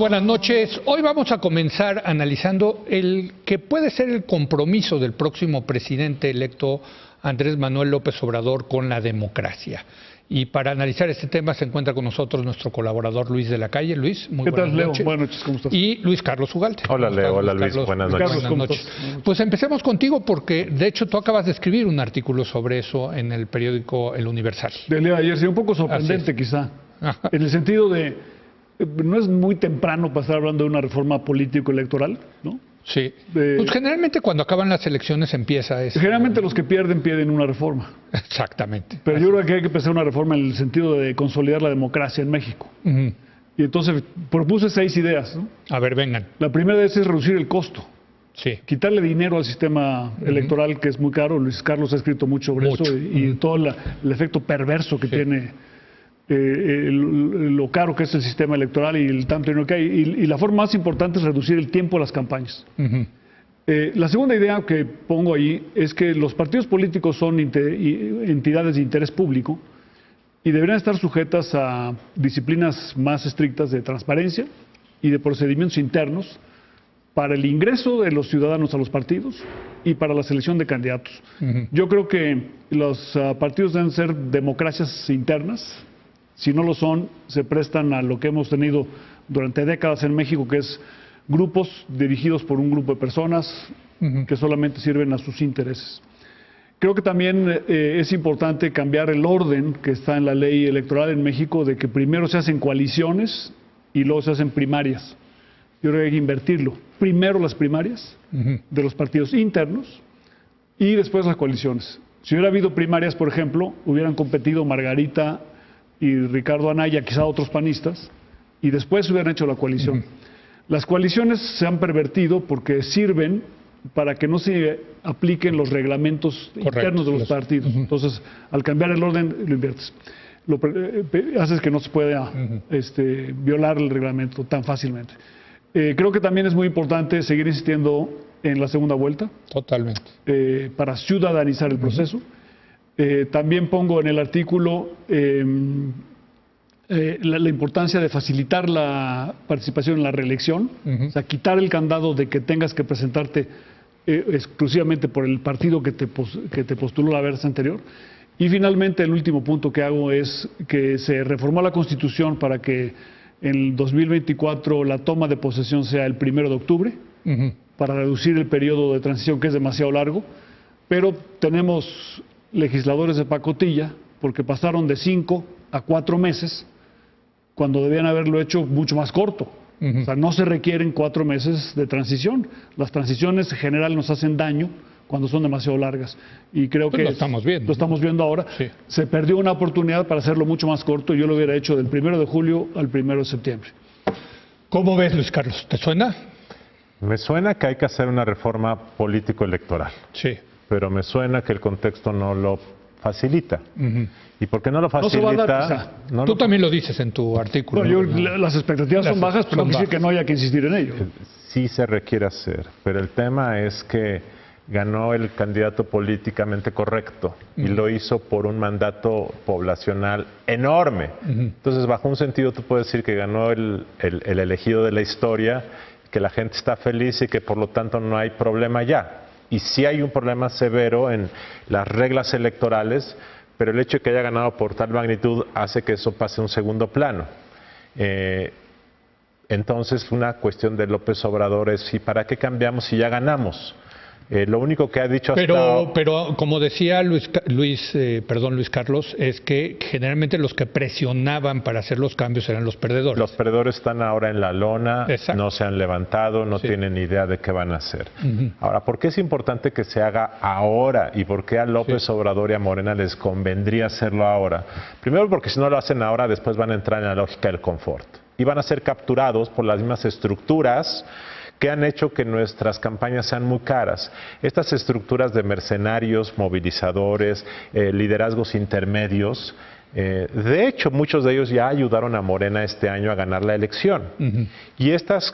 buenas noches. Hoy vamos a comenzar analizando el que puede ser el compromiso del próximo presidente electo Andrés Manuel López Obrador con la democracia. Y para analizar este tema se encuentra con nosotros nuestro colaborador Luis de la Calle. Luis, muy buenas noches. ¿Qué tal, Leo? Buenas noches, ¿cómo estás? Y Luis Carlos Ugalde. Hola, Leo. Hola, Luis. Buenas noches. Carlos, buenas noches. Pues empecemos contigo porque, de hecho, tú acabas de escribir un artículo sobre eso en el periódico El Universal. Del día de ayer, sí, un poco sorprendente quizá, en el sentido de, no es muy temprano para estar hablando de una reforma político-electoral, ¿no? Sí. Pues generalmente cuando acaban las elecciones empieza eso. Generalmente los que piden una reforma. Exactamente. Pero yo creo que hay que empezar una reforma en el sentido de consolidar la democracia en México. Y entonces propuse 6 ideas, ¿no? A ver, vengan. La primera de esas es reducir el costo. Sí. Quitarle dinero al sistema electoral, que es muy caro. Luis Carlos ha escrito mucho sobre eso y todo el efecto perverso que tiene lo caro que es el sistema electoral y el tanto dinero que hay. Y la forma más importante es reducir el tiempo de las campañas. La segunda idea que pongo ahí es que los partidos políticos son entidades de interés público y deberían estar sujetas a disciplinas más estrictas de transparencia y de procedimientos internos para el ingreso de los ciudadanos a los partidos y para la selección de candidatos. Yo creo que los partidos deben ser democracias internas. Si no lo son, se prestan a lo que hemos tenido durante décadas en México, que es grupos dirigidos por un grupo de personas que solamente sirven a sus intereses. Creo que también es importante cambiar el orden que está en la ley electoral en México, de que primero se hacen coaliciones y luego se hacen primarias. Yo creo que hay que invertirlo. Primero las primarias de los partidos internos y después las coaliciones. Si hubiera habido primarias, por ejemplo, hubieran competido Margarita y Ricardo Anaya, quizá otros panistas, y después hubieran hecho la coalición. Las coaliciones se han pervertido porque sirven para que no se apliquen los reglamentos internos de los partidos. Entonces, al cambiar el orden, lo inviertes. Haces que no se pueda violar el reglamento tan fácilmente. Creo que también es muy importante seguir insistiendo en la segunda vuelta. Totalmente. Para ciudadanizar el proceso. También pongo en el artículo la importancia de facilitar la participación en la reelección, o sea, quitar el candado de que tengas que presentarte exclusivamente por el partido que te postuló la vez anterior. Y finalmente el último punto que hago es que se reformó la Constitución para que en el 2024 la toma de posesión sea el 1 de octubre, para reducir el periodo de transición, que es demasiado largo, pero tenemos legisladores de pacotilla porque pasaron de 5 a 4 meses cuando debían haberlo hecho mucho más corto. O sea, no se requieren 4 meses de transición. Las transiciones en general nos hacen daño cuando son demasiado largas. Y creo que lo estamos viendo. Lo estamos viendo ahora. Sí. Se perdió una oportunidad para hacerlo mucho más corto. Yo lo hubiera hecho del 1 de julio al 1 de septiembre. ¿Cómo ves, Luis Carlos? ¿Te suena? Me suena que hay que hacer una reforma político-electoral. Sí. Pero me suena que el contexto no lo facilita. ¿Y por qué no lo facilita? No se va a dar, Tú también lo dices en tu artículo. Las expectativas son bajas, pero no quiere decir que no haya que insistir en ello. Sí se requiere hacer, pero el tema es que ganó el candidato políticamente correcto y lo hizo por un mandato poblacional enorme. Entonces, bajo un sentido, tú puedes decir que ganó el elegido de la historia, que la gente está feliz y que por lo tanto no hay problema ya. Y sí hay un problema severo en las reglas electorales, pero el hecho de que haya ganado por tal magnitud hace que eso pase a un segundo plano. Entonces, una cuestión de López Obrador es, ¿y para qué cambiamos si ya ganamos? Lo único que ha dicho hasta... Pero como decía Luis Carlos, es que generalmente los que presionaban para hacer los cambios eran los perdedores. Los perdedores están ahora en la lona, no se han levantado, no tienen idea de qué van a hacer. Ahora, ¿por qué es importante que se haga ahora? ¿Y por qué a López Obrador y a Morena les convendría hacerlo ahora? Primero, porque si no lo hacen ahora, después van a entrar en la lógica del confort. Y van a ser capturados por las mismas estructuras que han hecho que nuestras campañas sean muy caras. Estas estructuras de mercenarios, movilizadores, liderazgos intermedios, de hecho, muchos de ellos ya ayudaron a Morena este año a ganar la elección. Y estos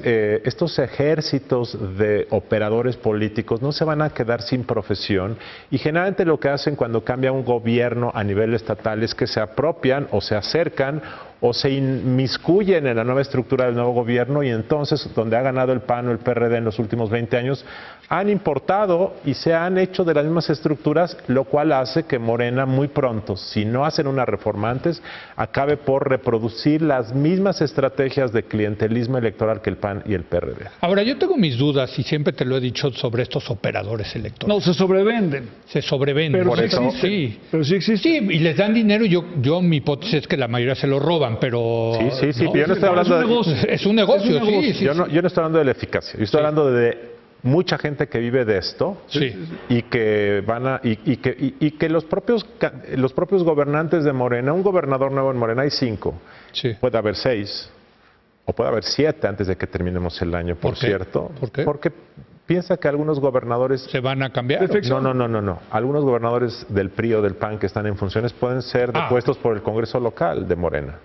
ejércitos de operadores políticos no se van a quedar sin profesión, y generalmente lo que hacen cuando cambia un gobierno a nivel estatal es que se apropian o se acercan o se inmiscuyen en la nueva estructura del nuevo gobierno, y entonces, donde ha ganado el PAN o el PRD en los últimos 20 años, han importado y se han hecho de las mismas estructuras, lo cual hace que Morena muy pronto, si no hacen una reforma antes, acabe por reproducir las mismas estrategias de clientelismo electoral que el PAN y el PRD. Ahora, yo tengo mis dudas, y siempre te lo he dicho, sobre estos operadores electorales. No, se sobrevenden. Se sobrevenden. Pero por sí eso, existen. sí. Pero sí existen. Sí, y les dan dinero, y yo mi hipótesis es que la mayoría se lo roban, pero... Sí, pero yo no estoy hablando de... Es un negocio, sí. Yo no estoy hablando de la eficacia, yo estoy hablando de mucha gente que vive de esto, y que que los propios gobernantes de Morena, un gobernador nuevo en Morena hay 5, puede haber 6 o puede haber 7 antes de que terminemos el año, por cierto. ¿Por qué? Porque piensa que algunos gobernadores... ¿Se van a cambiar? No. Algunos gobernadores del PRI o del PAN que están en funciones pueden ser depuestos por el Congreso local de Morena.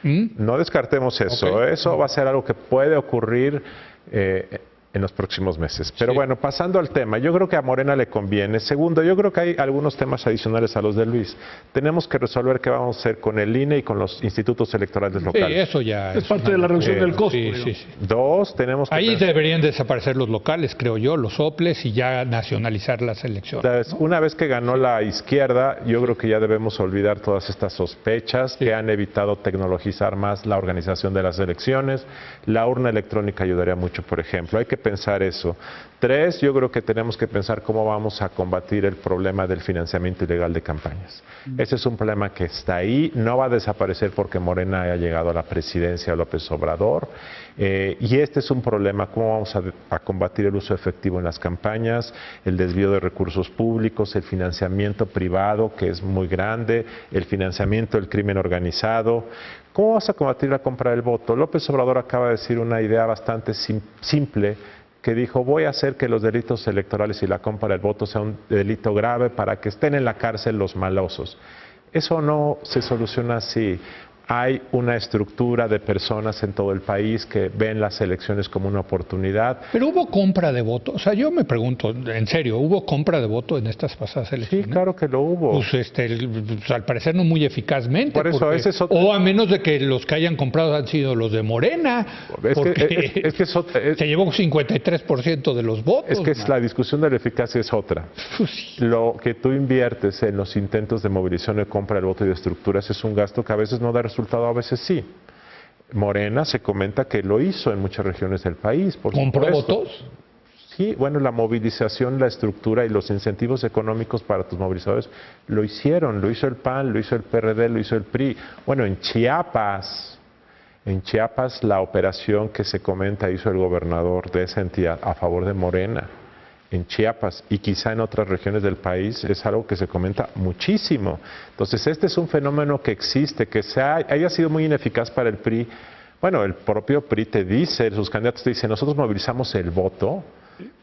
No descartemos eso. Eso va a ser algo que puede ocurrir en los próximos meses. Pero bueno, pasando al tema, yo creo que a Morena le conviene. Segundo, yo creo que hay algunos temas adicionales a los de Luis. Tenemos que resolver qué vamos a hacer con el INE y con los institutos electorales locales. Sí, eso ya es parte de la reducción del costo. Sí. 2, tenemos que... Ahí deberían desaparecer los locales, creo yo, los soples, y ya nacionalizar las elecciones. Entonces, una vez que ganó la izquierda, yo creo que ya debemos olvidar todas estas sospechas que han evitado tecnologizar más la organización de las elecciones. La urna electrónica ayudaría mucho, por ejemplo. Hay que pensar eso. 3, yo creo que tenemos que pensar cómo vamos a combatir el problema del financiamiento ilegal de campañas. Ese es un problema que está ahí, no va a desaparecer porque Morena haya llegado a la presidencia de López Obrador, y este es un problema, cómo vamos a combatir el uso efectivo en las campañas, el desvío de recursos públicos, el financiamiento privado, que es muy grande, el financiamiento del crimen organizado. ¿Cómo vas a combatir la compra del voto? López Obrador acaba de decir una idea bastante simple, que dijo: voy a hacer que los delitos electorales y la compra del voto sea un delito grave para que estén en la cárcel los malosos. Eso no se soluciona así. Hay una estructura de personas en todo el país que ven las elecciones como una oportunidad. Pero hubo compra de voto. O sea, yo me pregunto, en serio, ¿hubo compra de voto en estas pasadas elecciones? Sí, claro que lo hubo. Pues al parecer no muy eficazmente. Por eso, ese es otro... O a menos de que los que hayan comprado han sido los de Morena. Se llevó 53% de los votos. Es que la discusión de la eficacia es otra. Lo que tú inviertes en los intentos de movilización de compra del voto y de estructuras es un gasto que a veces no da resultado, a veces sí. Morena se comenta que lo hizo en muchas regiones del país. ¿Compró votos? Sí, bueno, la movilización, la estructura y los incentivos económicos para tus movilizadores lo hicieron. Lo hizo el PAN, lo hizo el PRD, lo hizo el PRI. Bueno, en Chiapas la operación que se comenta hizo el gobernador de esa entidad a favor de Morena. En Chiapas y quizá en otras regiones del país es algo que se comenta muchísimo. Entonces, este es un fenómeno que existe, que haya sido muy ineficaz para el PRI. Bueno, el propio PRI te dice, sus candidatos te dicen: nosotros movilizamos el voto,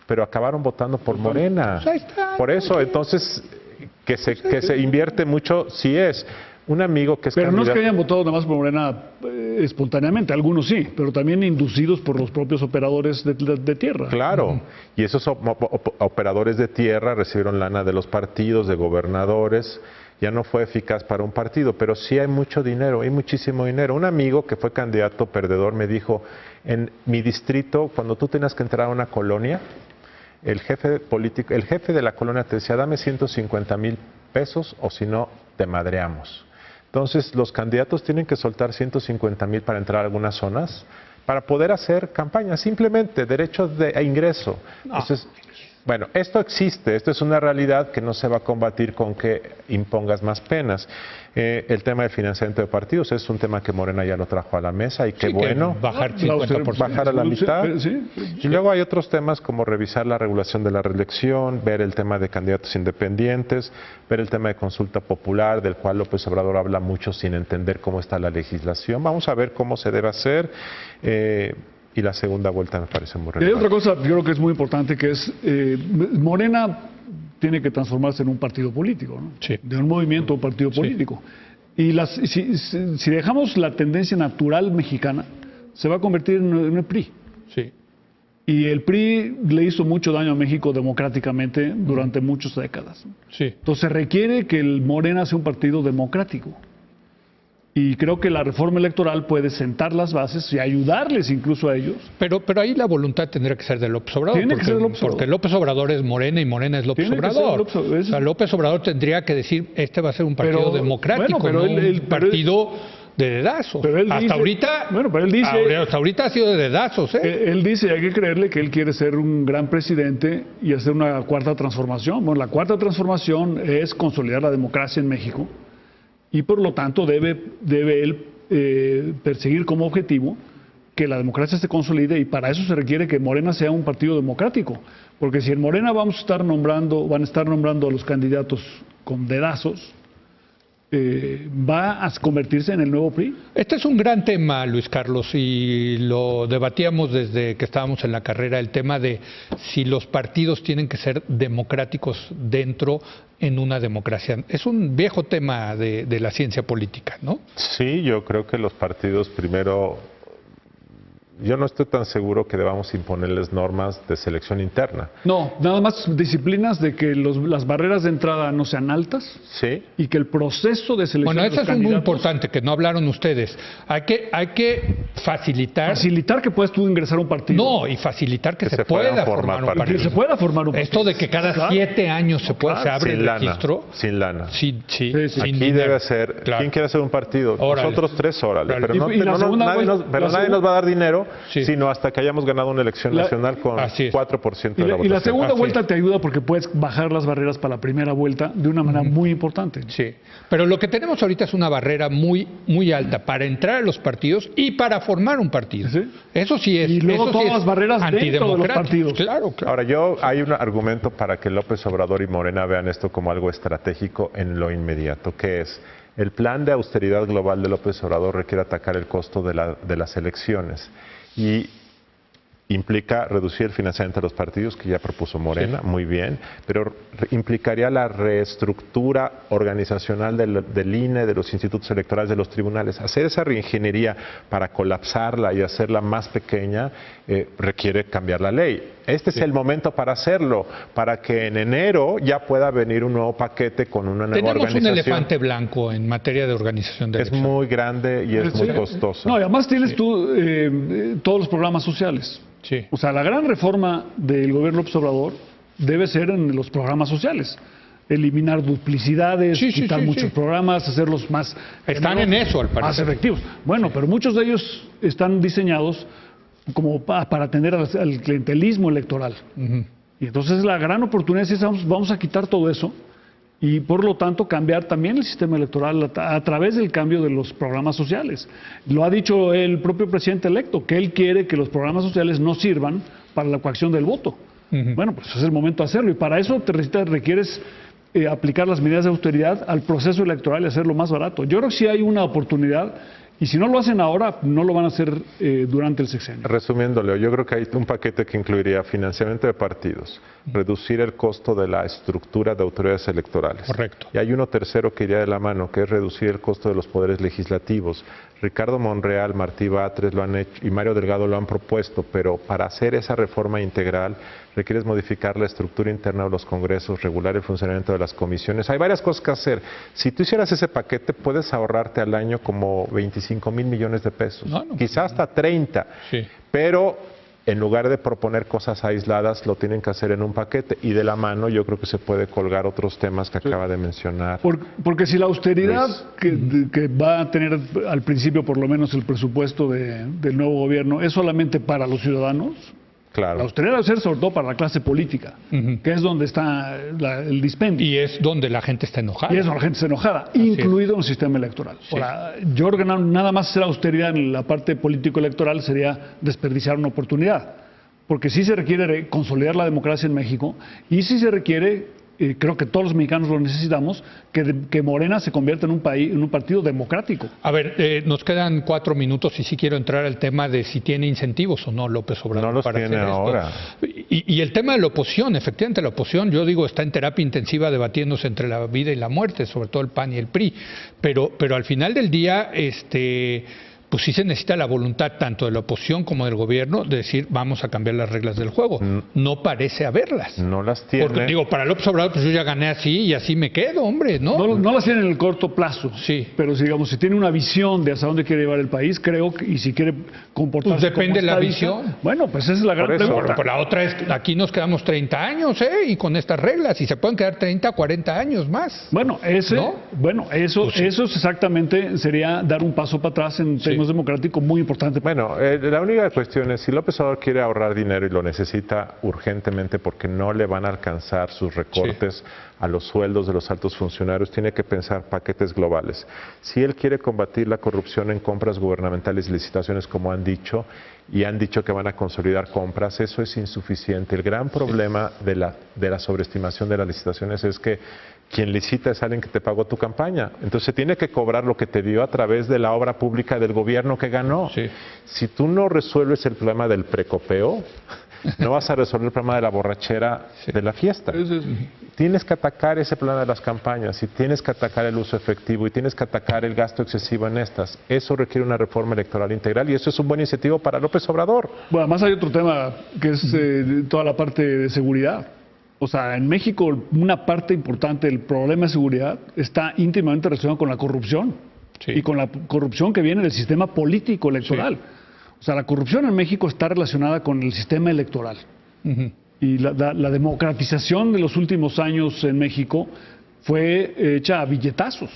pero acabaron votando por Morena. Por eso, entonces, que se invierte mucho, sí es. Un amigo que es Pero candidato... no es que hayan votado nada más por Morena espontáneamente, algunos sí, pero también inducidos por los propios operadores de tierra. Claro, y esos operadores de tierra recibieron lana de los partidos, de gobernadores. Ya no fue eficaz para un partido, pero sí hay mucho dinero, hay muchísimo dinero. Un amigo que fue candidato perdedor me dijo: en mi distrito, cuando tú tenías que entrar a una colonia, el jefe de la colonia te decía: dame 150,000 pesos o si no, te madreamos. Entonces, los candidatos tienen que soltar 150,000 para entrar a algunas zonas, para poder hacer campaña, simplemente derecho de ingreso. Entonces, bueno, esto existe, esto es una realidad que no se va a combatir con que impongas más penas. El tema del financiamiento de partidos es un tema que Morena ya lo trajo a la mesa y qué bueno. Bajar 50%. Bajar a la mitad. Sí. Y luego hay otros temas como revisar la regulación de la reelección, ver el tema de candidatos independientes, ver el tema de consulta popular, del cual López Obrador habla mucho sin entender cómo está la legislación. Vamos a ver cómo se debe hacer. Y la segunda vuelta me parece muy relevante. Y hay otra cosa, yo creo que es muy importante, que es Morena tiene que transformarse en un partido político, ¿no? Sí. De un movimiento a un partido político. Y si dejamos la tendencia natural mexicana, se va a convertir en el PRI. Sí. Y el PRI le hizo mucho daño a México democráticamente durante muchas décadas. Sí. Entonces requiere que el Morena sea un partido democrático. Y creo que la reforma electoral puede sentar las bases y ayudarles incluso a ellos. Pero ahí la voluntad tendría que ser de López Obrador. Tiene que ser López Obrador. Porque López Obrador es Morena y Morena es López Obrador. O sea, López Obrador tendría que decir, este va a ser un partido democrático, no un partido de dedazos. Pero él dice, hasta ahorita ha sido de dedazos. Él dice, hay que creerle que él quiere ser un gran presidente y hacer una cuarta transformación. Bueno, la cuarta transformación es consolidar la democracia en México y por lo tanto debe él perseguir como objetivo que la democracia se consolide, y para eso se requiere que Morena sea un partido democrático, porque si en Morena van a estar nombrando a los candidatos con dedazos, va a convertirse en el nuevo PRI. Este es un gran tema, Luis Carlos, y lo debatíamos desde que estábamos en la carrera, el tema de si los partidos tienen que ser democráticos dentro en una democracia. Es un viejo tema de la ciencia política, ¿no? Sí, yo creo que los partidos primero... Yo no estoy tan seguro que debamos imponerles normas de selección interna. No, nada más disciplinas de que las barreras de entrada no sean altas. Sí. Y que el proceso de selección de los candidatos... Bueno, eso es muy importante, que no hablaron ustedes. Hay que facilitar... Facilitar que puedas tú ingresar a un partido. No, y facilitar que se pueda formar un partido. Que se pueda formar un partido. Esto de que cada 7 años se abre el registro... Sin lana. Sí. Aquí debe ser... Claro. ¿Quién quiere hacer un partido? Órale. Nosotros 3, órale. Claro. Pero nadie nos va a dar dinero, sino hasta que hayamos ganado una elección nacional con 4% de la votación. Y la segunda vuelta te ayuda porque puedes bajar las barreras para la primera vuelta de una manera muy importante. Sí, pero lo que tenemos ahorita es una barrera muy, muy alta para entrar a los partidos y para formar un partido. ¿Sí? Eso sí es. Y luego todas las barreras dentro de los partidos. Claro. Ahora, hay un argumento para que López Obrador y Morena vean esto como algo estratégico en lo inmediato, que es: el plan de austeridad global de López Obrador requiere atacar el costo de las elecciones y implica reducir el financiamiento de los partidos, que ya propuso Morena, muy bien, pero implicaría la reestructura organizacional del INE, de los institutos electorales, de los tribunales. Hacer esa reingeniería para colapsarla y hacerla más pequeña requiere cambiar la ley. Este es el momento para hacerlo, para que en enero ya pueda venir un nuevo paquete con una nueva organización. Tenemos un elefante blanco en materia de organización de elecciones. Es muy grande y es muy costoso. No, y además tienes tú todos los programas sociales. Sí. O sea, la gran reforma del gobierno López Obrador debe ser en los programas sociales. Eliminar duplicidades, quitar muchos programas, hacerlos más... Están en eso, al parecer. Más efectivos. Bueno, pero muchos de ellos están diseñados como para atender al clientelismo electoral. Y entonces la gran oportunidad es vamos a quitar todo eso y por lo tanto cambiar también el sistema electoral a través del cambio de los programas sociales. Lo ha dicho el propio presidente electo, que él quiere que los programas sociales no sirvan para la coacción del voto. Bueno, pues es el momento de hacerlo, y para eso requieres aplicar las medidas de austeridad al proceso electoral y hacerlo más barato. Yo creo que sí hay una oportunidad, y si no lo hacen ahora, no lo van a hacer durante el sexenio. Resumiéndolo, yo creo que hay un paquete que incluiría financiamiento de partidos, reducir el costo de la estructura de autoridades electorales. Correcto. Y hay uno tercero que iría de la mano, que es reducir el costo de los poderes legislativos. Ricardo Monreal, Martí Batres lo han hecho y Mario Delgado lo han propuesto, pero para hacer esa reforma integral requieres modificar la estructura interna de los congresos, regular el funcionamiento de las comisiones. Hay varias cosas que hacer. Si tú hicieras ese paquete, puedes ahorrarte al año como 25,000 millones de pesos, quizás hasta 30, pero en lugar de proponer cosas aisladas, lo tienen que hacer en un paquete, y de la mano yo creo que se puede colgar otros temas que acaba de mencionar. Porque si la austeridad que va a tener al principio por lo menos el presupuesto del nuevo gobierno es solamente para los ciudadanos, claro, la austeridad debe ser sobre todo para la clase política, que es donde está el dispendio. Y es donde la gente está enojada. Y es donde la gente está enojada, incluido en el sistema electoral. Sí. Ahora, yo creo que nada más hacer austeridad en la parte político-electoral sería desperdiciar una oportunidad. Porque sí se requiere consolidar la democracia en México, y sí se requiere, creo que todos los mexicanos lo necesitamos, que Morena se convierta en un partido democrático. A ver, nos quedan 4 minutos y sí quiero entrar al tema de si tiene incentivos o no López Obrador. No los para tiene hacer ahora. Y el tema de la oposición, efectivamente la oposición, yo digo, está en terapia intensiva debatiéndose entre la vida y la muerte, sobre todo el PAN y el PRI, pero al final del día, pues sí se necesita la voluntad tanto de la oposición como del gobierno de decir vamos a cambiar las reglas del juego. No parece haberlas. No las tiene. Porque digo, para López Obrador pues yo ya gané así y así me quedo, hombre, ¿no? No las tiene en el corto plazo. Sí. Pero digamos, si tiene una visión de hacia dónde quiere llevar el país, creo que, y si quiere comportarse pues depende de la estadista, visión. Bueno, pues esa es la gran pregunta. Pero la otra es, aquí nos quedamos 30 años, y con estas reglas, y se pueden quedar 30, 40 años más. Bueno, eso Pues sí. es exactamente, sería dar un paso para atrás en términos democráticos muy importante. Bueno, la única cuestión es, si López Obrador quiere ahorrar dinero y lo necesita urgentemente porque no le van a alcanzar sus recortes a los sueldos de los altos funcionarios, tiene que pensar paquetes globales. Si él quiere combatir la corrupción en compras gubernamentales y licitaciones, como han dicho, y han dicho que van a consolidar compras, eso es insuficiente. El gran problema de la sobreestimación de las licitaciones es que quien licita es alguien que te pagó tu campaña. Entonces tiene que cobrar lo que te dio a través de la obra pública del gobierno que ganó. Sí. Si tú no resuelves el problema del precopeo, no vas a resolver el problema de la borrachera de la fiesta. Tienes que atacar ese problema de las campañas y tienes que atacar el uso efectivo y tienes que atacar el gasto excesivo en estas. Eso requiere una reforma electoral integral y eso es un buen incentivo para López Obrador. Bueno, además hay otro tema que es toda la parte de seguridad. O sea, en México una parte importante del problema de seguridad está íntimamente relacionado con la corrupción y con la corrupción que viene del sistema político electoral. O sea, la corrupción en México está relacionada con el sistema electoral. Y la democratización de los últimos años en México fue hecha a billetazos.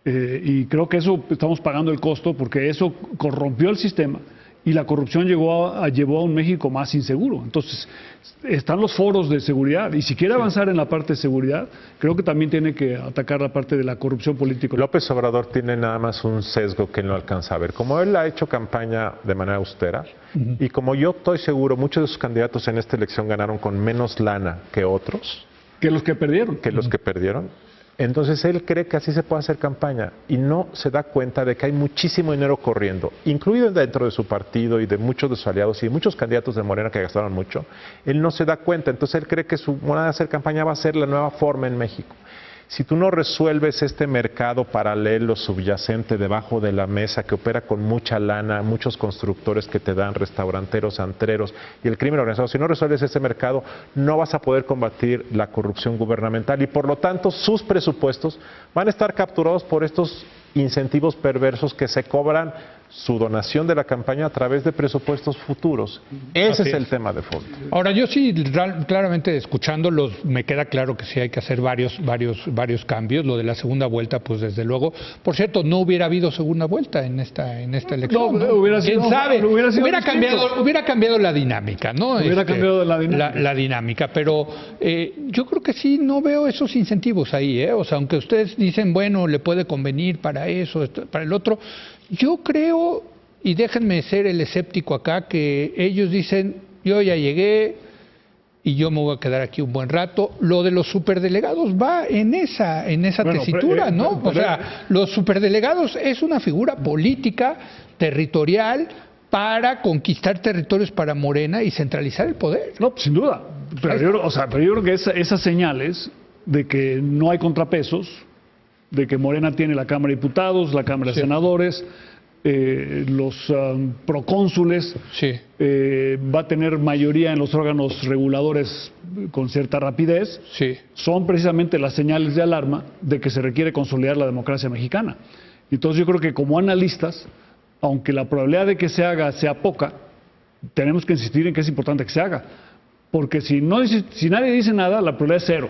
Y creo que eso estamos pagando el costo porque eso corrompió el sistema y la corrupción llevó a un México más inseguro. Entonces, están los foros de seguridad y si quiere avanzar en la parte de seguridad, creo que también tiene que atacar la parte de la corrupción política. López Obrador tiene nada más un sesgo que no alcanza a ver. Como él ha hecho campaña de manera austera y como yo estoy seguro, muchos de sus candidatos en esta elección ganaron con menos lana que otros. Que los que perdieron. Que los que perdieron. Entonces él cree que así se puede hacer campaña y no se da cuenta de que hay muchísimo dinero corriendo, incluido dentro de su partido y de muchos de sus aliados y muchos candidatos de Morena que gastaron mucho. Él no se da cuenta, entonces él cree que su manera de hacer campaña va a ser la nueva forma en México. Si tú no resuelves este mercado paralelo subyacente debajo de la mesa que opera con mucha lana, muchos constructores que te dan, restauranteros, antreros y el crimen organizado, si no resuelves ese mercado no vas a poder combatir la corrupción gubernamental y por lo tanto sus presupuestos van a estar capturados por estos incentivos perversos que se cobran su donación de la campaña a través de presupuestos futuros. Ese es el tema de fondo. Ahora, yo sí, claramente escuchándolos, me queda claro que sí hay que hacer varios cambios. Lo de la segunda vuelta, pues desde luego. Por cierto, no hubiera habido segunda vuelta en esta elección. No, hubiera sido, ¿quién sabe? Hubiera cambiado la dinámica, ¿no? Hubiera cambiado la dinámica. La dinámica, pero yo creo que sí, no veo esos incentivos ahí, ¿eh? O sea, aunque ustedes dicen, bueno, le puede convenir para eso, para el otro, yo creo, y déjenme ser el escéptico acá, que ellos dicen, yo ya llegué y yo me voy a quedar aquí un buen rato. Lo de los superdelegados va en esa tesitura, ¿no? O sea, los superdelegados es una figura política, territorial, para conquistar territorios para Morena y centralizar el poder. No, sin duda. Pero yo creo que esas señales de que no hay contrapesos, de que Morena tiene la Cámara de Diputados, la Cámara de Senadores, los procónsules, va a tener mayoría en los órganos reguladores con cierta rapidez, son precisamente las señales de alarma de que se requiere consolidar la democracia mexicana. Entonces yo creo que como analistas, aunque la probabilidad de que se haga sea poca, tenemos que insistir en que es importante que se haga, porque si nadie dice nada, la probabilidad es cero.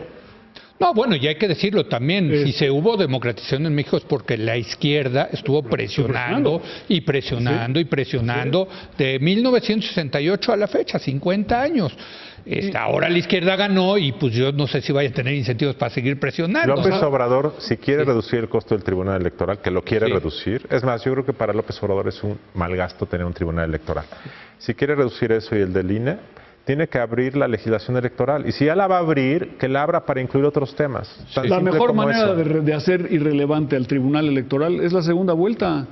No, bueno, y hay que decirlo también, si se hubo democratización en México es porque la izquierda estuvo presionando y presionando y presionando de 1968 a la fecha, 50 años. Ahora la izquierda ganó y pues yo no sé si vaya a tener incentivos para seguir presionando. López Obrador, si quiere reducir el costo del Tribunal Electoral, que lo quiere reducir, es más, yo creo que para López Obrador es un mal gasto tener un Tribunal Electoral. Si quiere reducir eso y el del INE, tiene que abrir la legislación electoral. Y si ya la va a abrir, que la abra para incluir otros temas. La mejor manera de hacer irrelevante al Tribunal Electoral es la segunda vuelta.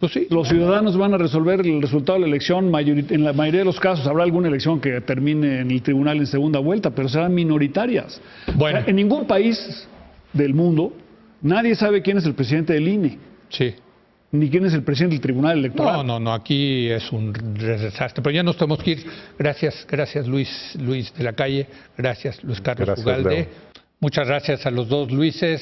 Pues sí. Los ciudadanos van a resolver el resultado de la elección. En la mayoría de los casos habrá alguna elección que termine en el tribunal en segunda vuelta, pero serán minoritarias. Bueno. En ningún país del mundo nadie sabe quién es el presidente del INE. Sí. ni quién es el presidente del Tribunal Electoral. No, aquí es un desastre. Pero ya nos tenemos que ir. Gracias Luis de la Calle. Gracias Luis Carlos Ugalde. Muchas gracias a los dos Luises.